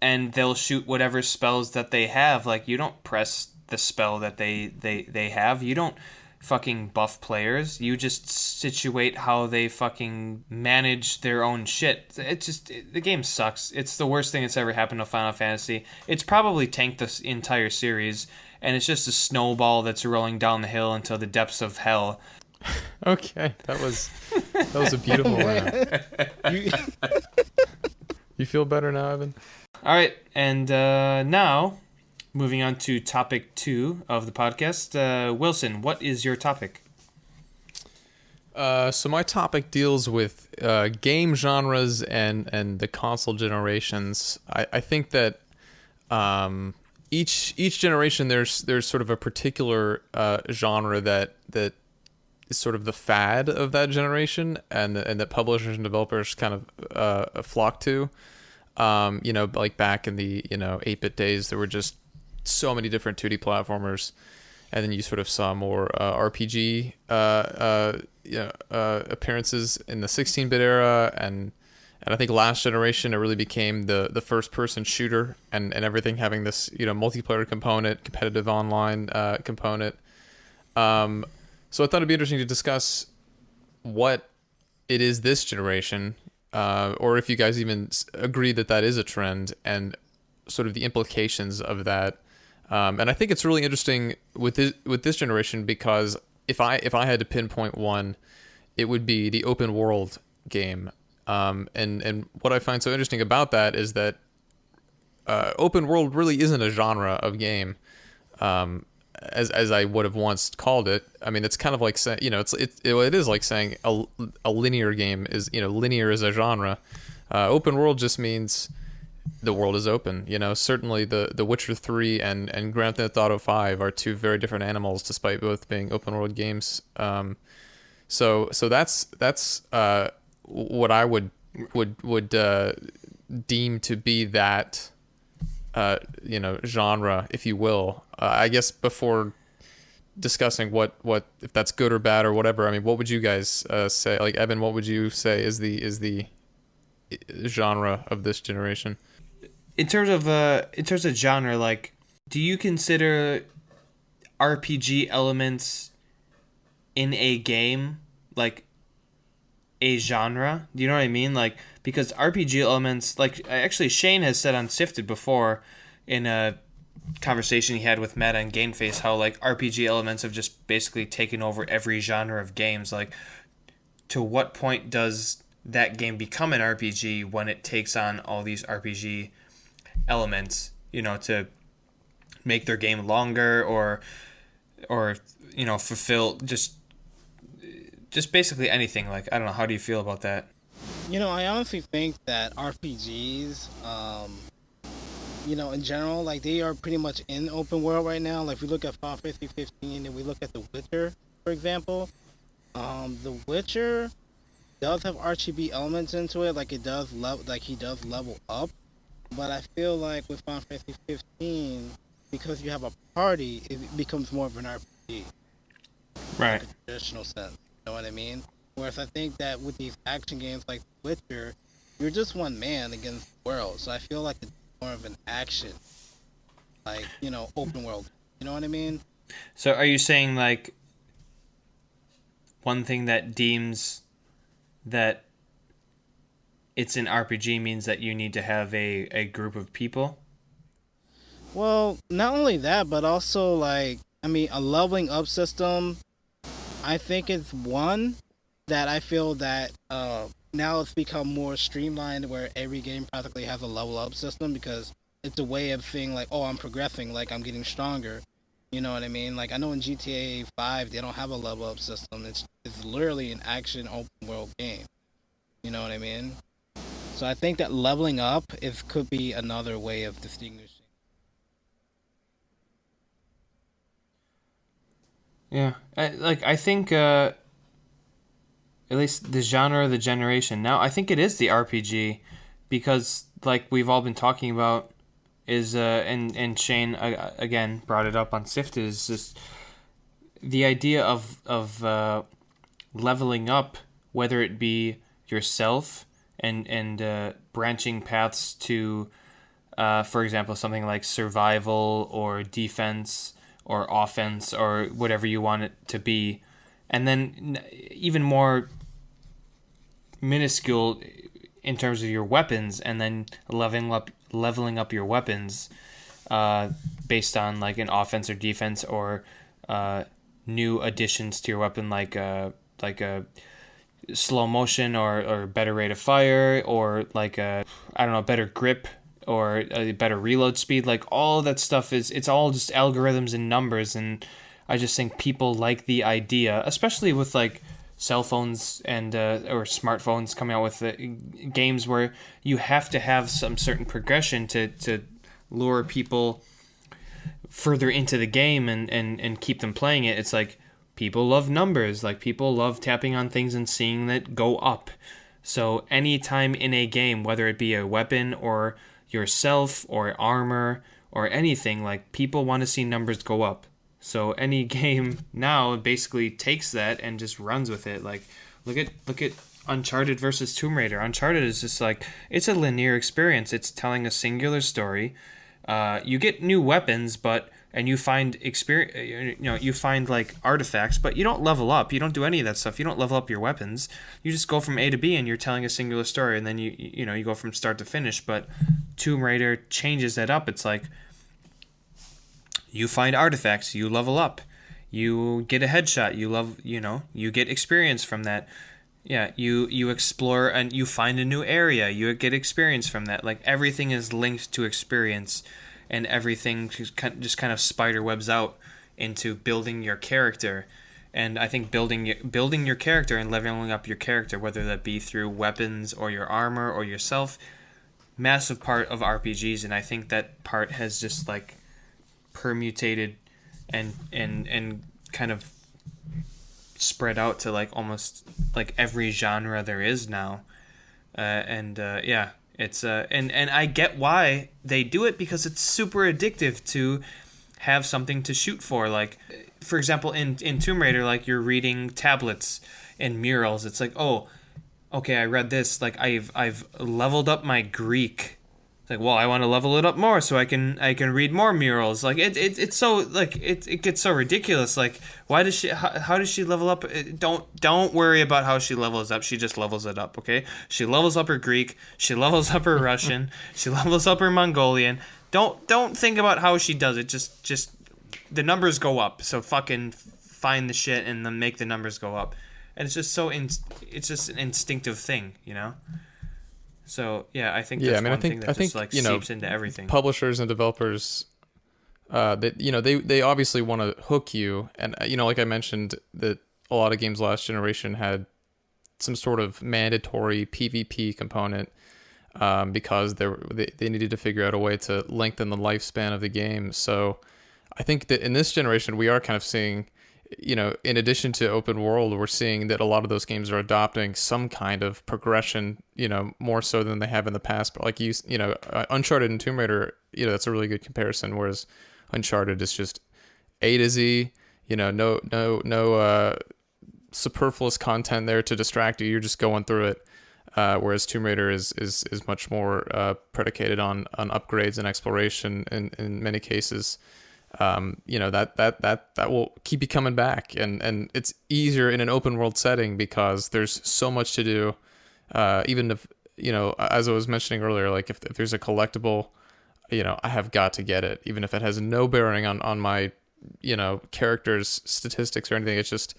and they'll shoot whatever spells that they have. Like, you don't press the spell that they have. You don't fucking buff players. You just situate how they fucking manage their own shit. The game sucks. It's the worst thing that's ever happened to Final Fantasy. It's probably tanked this entire series, and it's just a snowball that's rolling down the hill into the depths of hell. Okay, that was a beautiful rant. You feel better now, Evan? All right, and now moving on to topic 2 of the podcast. Wilson, what is your topic? So my topic deals with game genres and the console generations. I think that each generation there's sort of a particular genre that is sort of the fad of that generation, and that publishers and developers kind of flock to. Like back in the 8-bit days, there were just so many different 2D platformers, and then you sort of saw more RPG appearances in the 16-bit era, and I think last generation it really became the first-person shooter, and everything having this multiplayer component, competitive online component. So I thought it'd be interesting to discuss what it is this generation, or if you guys even agree that is a trend, and sort of the implications of that. And I think it's really interesting with this generation, because if I had to pinpoint one, it would be the open world game. And what I find so interesting about that is that open world really isn't a genre of game, as I would have once called it. I mean, it's kind of like saying, it is like saying a linear game is, linear is a genre. Open world just means the world is open. Certainly the Witcher 3 and Grand Theft Auto 5 are two very different animals, despite both being open world games. So that's what I would deem to be that genre, if you will. I guess before discussing what if that's good or bad or whatever, I mean, what would you guys say? Like, Evan, what would you say is the genre of this generation? In terms of genre, like, do you consider RPG elements in a game like a genre? Do you know what I mean? Like, because RPG elements, like, actually Shane has said on Sifted before in a conversation he had with Meta and Gameface, how like RPG elements have just basically taken over every genre of games. Like, to what point does that game become an RPG when it takes on all these RPG elements, to make their game longer or fulfill just basically anything? Like, I don't know, how do you feel about that? I honestly think that RPGs in general, like they are pretty much in open world right now. Like if we look at Final Fantasy 15 and we look at The Witcher, for example, The Witcher does have RGB elements into it. Like it does like he does level up. But I feel like with Final Fantasy 15, because you have a party, it becomes more of an RPG, Right. like a traditional sense. You know what I mean? Whereas I think that with these action games like Witcher, you're just one man against the world. So I feel like it's more of an action, like open world. You know what I mean? So are you saying like one thing that deems that it's an RPG means that you need to have a group of people? Well, not only that, but also like I mean, a leveling up system. I think it's one that I feel that now it's become more streamlined, where every game practically has a level up system because it's a way of saying like, oh, I'm progressing, like I'm getting stronger. You know what I mean? Like I know in GTA 5 they don't have a level up system. It's literally an action open world game. You know what I mean? So I think that leveling up is could be another way of distinguishing. Yeah. I think at least the genre of the generation now, I think it is the RPG because like we've all been talking about is and Shane again brought it up on Sifted is just the idea of leveling up, whether it be yourself and branching paths to, for example, something like survival or defense or offense or whatever you want it to be, and then even more minuscule in terms of your weapons, and then leveling up your weapons based on like an offense or defense or new additions to your weapon like a slow motion or better rate of fire or like a I don't know better grip or a better reload speed. Like all that stuff it's all just algorithms and numbers, and I just think people like the idea, especially with like cell phones and or smartphones coming out with games where you have to have some certain progression to lure people further into the game and keep them playing it. It's like people love numbers, like people love tapping on things and seeing that go up. So anytime in a game, whether it be a weapon or yourself or armor or anything, like people want to see numbers go up. So any game now basically takes that and just runs with it. Like look at Uncharted versus Tomb Raider. Uncharted is just like it's a linear experience. It's telling a singular story. You get new weapons, and you find experience. You find like artifacts, but you don't level up. You don't do any of that stuff. You don't level up your weapons. You just go from A to B, and you're telling a singular story, and then you go from start to finish. But Tomb Raider changes that up. It's like you find artifacts, you level up, you get a headshot, you get experience from that. Yeah, you explore and you find a new area, you get experience from that. Like everything is linked to experience, and everything just kind of spider webs out into building your character. And I think building your character and leveling up your character, whether that be through weapons or your armor or yourself, massive part of RPGs. And I think that part has just like permutated and kind of spread out to like almost like every genre there is now. Yeah, it's and I get why they do it, because it's super addictive to have something to shoot for. Like for example in Tomb Raider, like you're reading tablets and murals. It's like, oh, okay, I read this, like I've leveled up my Greek. It's like, well, I want to level it up more so I can read more murals. Like it's so like it gets so ridiculous. Like why does she how does she level up? Don't worry about how she levels up. She just levels it up, okay? She levels up her Greek. She levels up her Russian. She levels up her Mongolian. Don't think about how she does it. Just the numbers go up. So fucking find the shit and then make the numbers go up. And it's just it's just an instinctive thing, you know? So yeah, I think that's one thing that just like seeps into everything. Publishers and developers, they obviously want to hook you, and like I mentioned, that a lot of games last generation had some sort of mandatory PvP component. because they needed to figure out a way to lengthen the lifespan of the game. So I think that in this generation, we are kind of seeing, in addition to open world, we're seeing that a lot of those games are adopting some kind of progression, more so than they have in the past. But like Uncharted and Tomb Raider, that's a really good comparison. Whereas Uncharted is just A to Z, no superfluous content there to distract you. You're just going through it. Whereas Tomb Raider is much more predicated on upgrades and exploration in many cases. That will keep you coming back, and it's easier in an open world setting because there's so much to do. Even if as I was mentioning earlier, like if there's a collectible, I have got to get it, even if it has no bearing on my characters' statistics or anything. It's just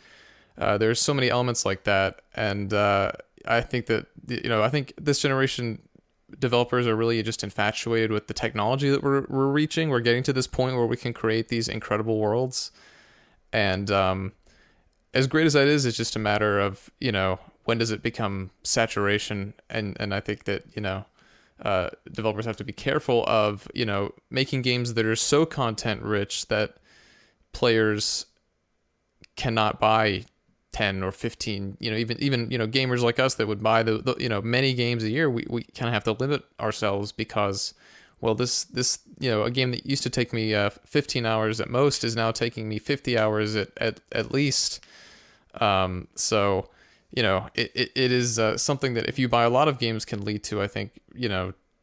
there's so many elements like that, and I think that I think this generation developers are really just infatuated with the technology that we're reaching. We're getting to this point where we can create these incredible worlds, and as great as that is, it's just a matter of when does it become saturation, and I think that developers have to be careful of making games that are so content rich that players cannot buy 10 or 15, even gamers like us that would buy the many games a year. We kind of have to limit ourselves because, well, this a game that used to take me 15 hours at most is now taking me 50 hours at least. So it is something that if you buy a lot of games can lead to, I think,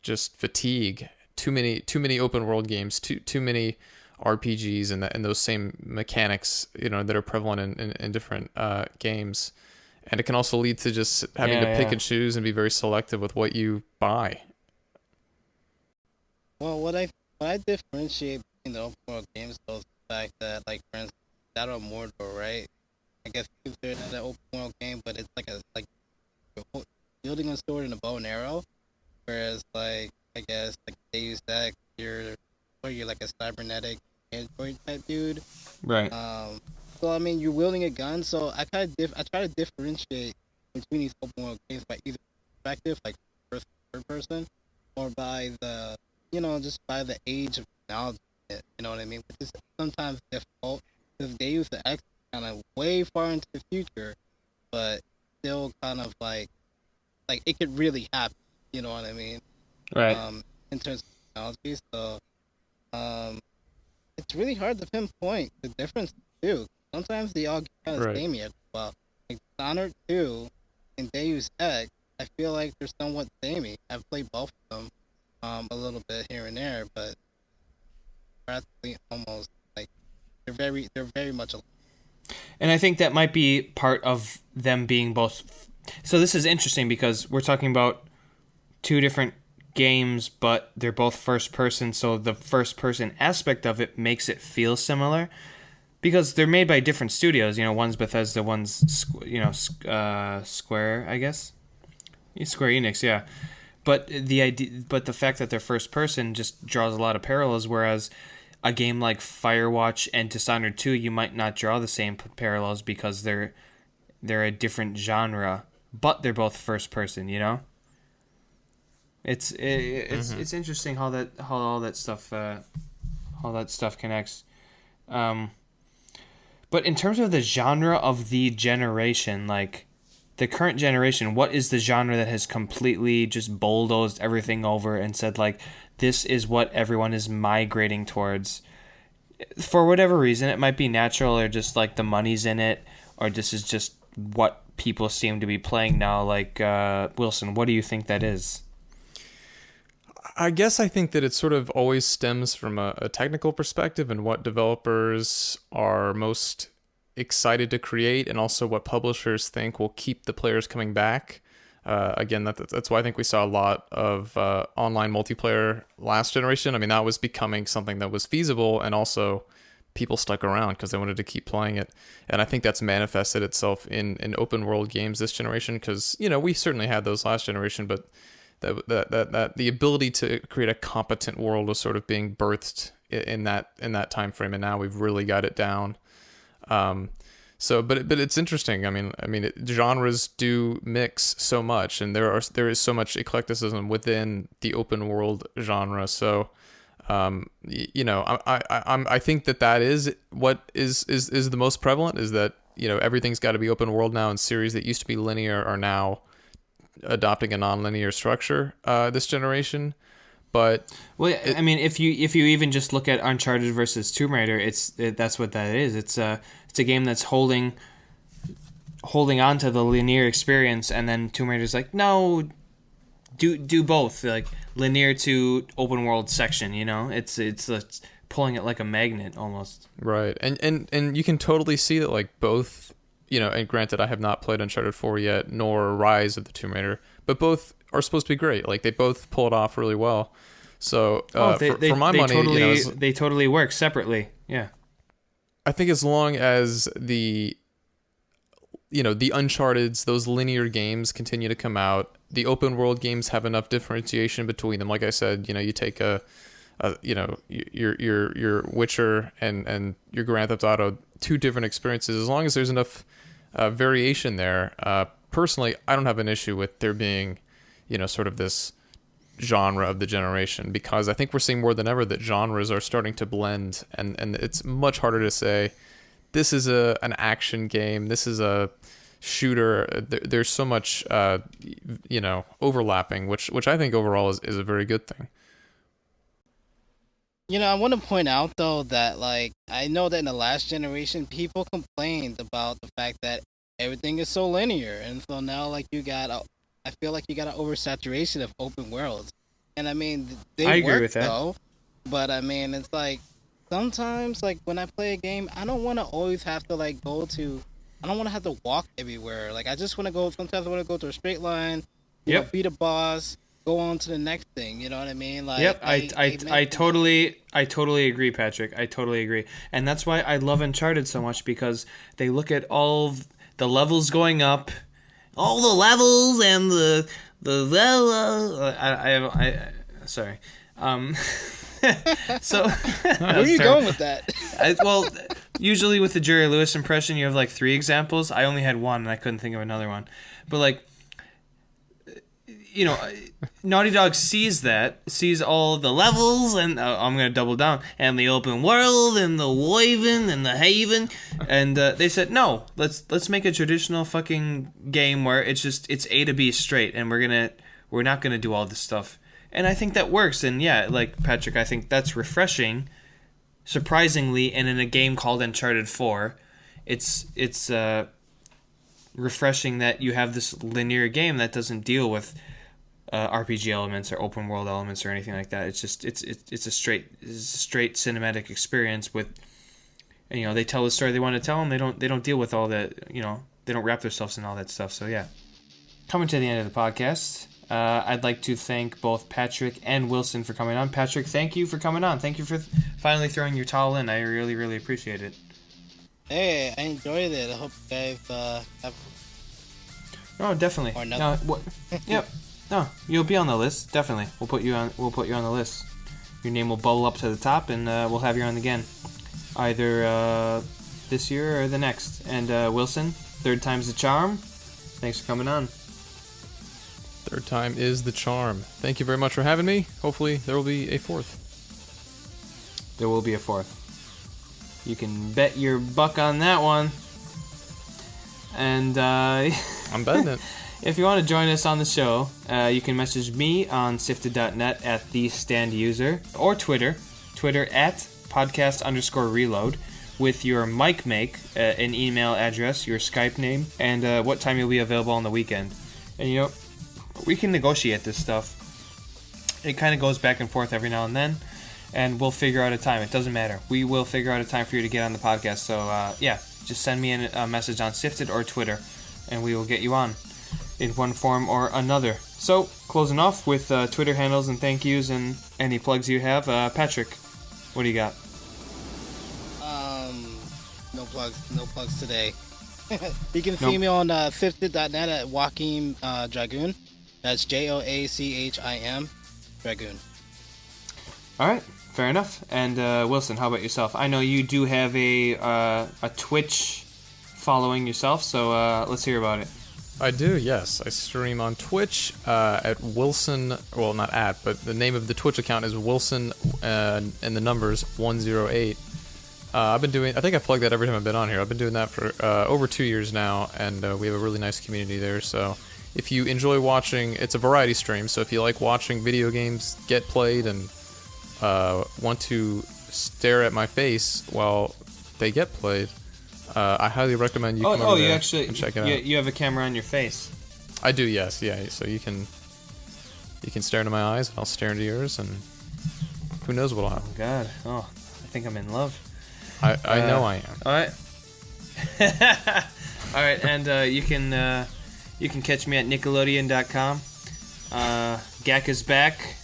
just fatigue. Too many open world games, too many RPGs and those same mechanics, that are prevalent in different games, and it can also lead to just having to pick and choose and be very selective with what you buy. Well, what I differentiate between the open world games though is the fact that, like, for instance, Shadow of Mordor, right? I guess you consider that an open world game, but it's like you're wielding a sword and a bow and arrow, whereas like I guess like Deus Ex, you're like a cybernetic android type dude, right? So I mean, you're wielding a gun. So I try to differentiate between these open world games by either perspective, like first third person, or by the just by the age of technology. You know what I mean? Which is sometimes difficult because they use the X kind of way far into the future, but still kind of like it could really happen. You know what I mean? Right. In terms of technology, so it's really hard to pinpoint the difference too. Sometimes they all get kind of samey as well. Like Dishonored 2 and Deus Ex, I feel like they're somewhat samey. I've played both of them a little bit here and there, but practically almost like they're very much alike. And I think that might be part of them being both. So this is interesting because we're talking about two different games, but they're both first person, so the first person aspect of it makes it feel similar because they're made by different studios. One's Bethesda, one's Square, I guess. Square Enix, yeah. But the fact that they're first person just draws a lot of parallels, whereas a game like Firewatch and Dishonored 2, you might not draw the same parallels because they're a different genre, but they're both first person, It's interesting how all that stuff connects. But in terms of the genre of the generation, like the current generation, what is the genre that has completely just bulldozed everything over and said, like, this is what everyone is migrating towards? For whatever reason, it might be natural or just like the money's in it, or this is just what people seem to be playing now. Like, Wilson, what do you think that is? I guess I think that it sort of always stems from a technical perspective and what developers are most excited to create, and also what publishers think will keep the players coming back. Again, that's why I think we saw a lot of online multiplayer last generation. I mean, that was becoming something that was feasible, and also people stuck around because they wanted to keep playing it. And I think that's manifested itself in open world games this generation, because we certainly had those last generation, but that the ability to create a competent world was sort of being birthed in that time frame, and now we've really got it down. So, but it's interesting. Genres do mix so much, and there is so much eclecticism within the open world genre. So, I think that is what is the most prevalent, is that everything's got to be open world now, and series that used to be linear are now adopting a non-linear structure this generation. But if you even just look at Uncharted versus Tomb Raider, that's what that is. It's a game that's holding on to the linear experience, and then Tomb Raider's like, no, do both, like linear to open world section. It's pulling it like a magnet almost. Right, and you can totally see that, like, both. And granted, I have not played Uncharted 4 yet, nor Rise of the Tomb Raider, but both are supposed to be great. Like, they both pull it off really well. So, for my money, they totally work separately. Yeah. I think as long as the Uncharted's, those linear games continue to come out, the open world games have enough differentiation between them. Like I said, you take your Witcher and your Grand Theft Auto, two different experiences. As long as there's enough variation there, personally, I don't have an issue with there being, sort of this genre of the generation, because I think we're seeing more than ever that genres are starting to blend, and it's much harder to say this is an action game, this is a shooter. There's so much overlapping, which I think overall is a very good thing. I want to point out though that, like, I know that in the last generation people complained about the fact that everything is so linear, and so now, like, I feel like you got an oversaturation of open worlds. And I agree with that. Though, but it's like, sometimes, like, when I play a game, I don't want to always have to, like, I don't want to have to walk everywhere. Like, I just want to sometimes I want to go to a straight line, beat a boss, go on to the next thing. You know what I mean? Like, yep, I totally agree, Patrick. I totally agree. And that's why I love Uncharted so much, because they look at all the levels going up, all the levels and the sorry. So where are you going with that? Usually with the Jerry Lewis impression, you have like 3 examples. I only had one, and I couldn't think of another one. But, like, Naughty Dog sees all the levels, and I'm going to double down, and the open world, and the Wyvern, and the Haven, and they said, no, let's make a traditional fucking game where it's A to B straight, and we're not going to do all this stuff. And I think that works, and yeah, like, Patrick, I think that's refreshing, surprisingly, and in a game called Uncharted 4, it's refreshing that you have this linear game that doesn't deal with RPG elements or open world elements or anything like that. It's just it's a straight cinematic experience with, and they tell the story they want to tell, and they don't deal with all that, they don't wrap themselves in all that stuff. So yeah, coming to the end of the podcast, I'd like to thank both Patrick and Wilson for coming on. Patrick, thank you for coming on. Thank you for finally throwing your towel in. I really, really appreciate it. Hey, I enjoyed it. I hope you guys have. Oh, definitely. Or nothing. No, yep. No, you'll be on the list. Definitely, we'll put you on the list. Your name will bubble up to the top, and we'll have you on again, either this year or the next. And Wilson, 3rd time's the charm. Thanks for coming on. 3rd time is the charm. Thank you very much for having me. Hopefully, there will be a 4th. There will be a 4th. You can bet your buck on that one. And I'm betting it. If you want to join us on the show, you can message me on sifted.net at @thestanduser, or Twitter at podcast_reload, with your mic make, an email address, your Skype name, and what time you'll be available on the weekend. And we can negotiate this stuff. It kind of goes back and forth every now and then, and we'll figure out a time. It doesn't matter. We will figure out a time for you to get on the podcast. So yeah, just send me a message on Sifted or Twitter, and we will get you on in one form or another. So, closing off with Twitter handles and thank yous and any plugs you have. Patrick, what do you got? No plugs today. You can see me on Sifted.net at JoachimDragoon. That's JoachimDragoon. Dragoon. Alright, fair enough. And Wilson, how about yourself? I know you do have a Twitch following yourself, so let's hear about it. I do, yes. I stream on Twitch at Wilson. Well, not at, but the name of the Twitch account is Wilson, and the numbers 108. I've been doing. I think I plugged that every time I've been on here. I've been doing that for over 2 years now, and we have a really nice community there. So, if you enjoy watching, it's a variety stream. So if you like watching video games get played and want to stare at my face while they get played, I highly recommend you come over there and check it out. You have a camera on your face. I do, yes, yeah. So you can stare into my eyes, and I'll stare into yours, and who knows what'll happen. Oh God! Oh, I think I'm in love. I know I am. All right. All right, and you can catch me at Nickelodeon.com. Gak is back.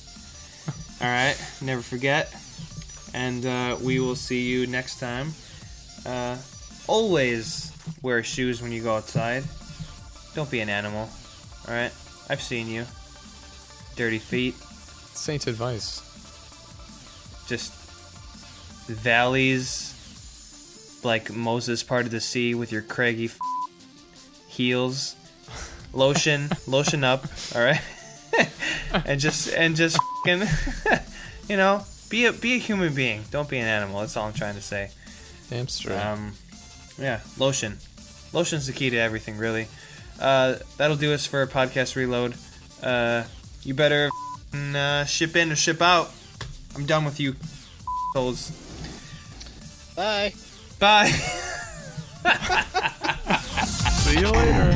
All right, never forget. And we will see you next time. Always wear shoes when you go outside. Don't be an animal. All right, I've seen you. Dirty feet. Saint advice. Just valleys like Moses parted the sea with your craggy heels. Lotion up, all right? and just fucking, be a human being. Don't be an animal. That's all I'm trying to say. Damn straight. Yeah, lotion. Lotion's the key to everything, really. That'll do us for Podcast Reload. You better ship in or ship out. I'm done with you, holes. Bye. Bye. See you later.